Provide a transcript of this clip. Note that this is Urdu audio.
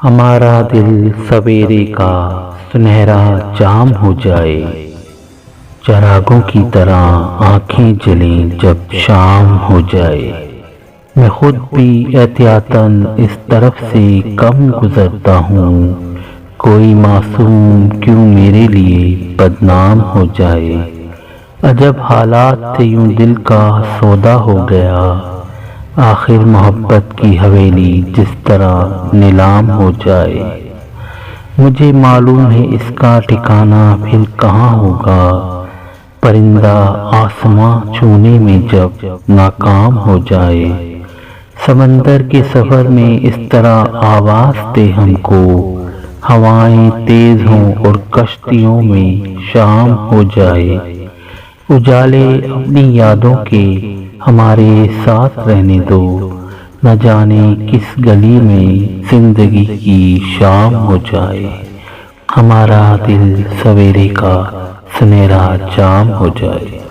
ہمارا دل سویرے کا سنہرا جام ہو جائے، چراغوں کی طرح آنکھیں جلیں جب شام ہو جائے۔ میں خود بھی احتیاطاً اس طرف سے کم گزرتا ہوں، کوئی معصوم کیوں میرے لیے بدنام ہو جائے۔ عجب حالات سے یوں دل کا سودا ہو گیا، آخر محبت کی حویلی جس طرح نیلام ہو جائے۔ مجھے معلوم ہے اس کا ٹھکانہ پھر کہاں ہوگا، پرندہ آسماں چھونے میں جب ناکام ہو جائے۔ سمندر کے سفر میں اس طرح آواز دے ہم کو، ہوائیں تیز ہوں اور کشتیوں میں شام ہو جائے۔ اجالے اپنی یادوں کے ہمارے ساتھ رہنے دو، نہ جانے کس گلی میں زندگی کی شام ہو جائے۔ ہمارا دل سویرے کا سنہرا جام ہو جائے۔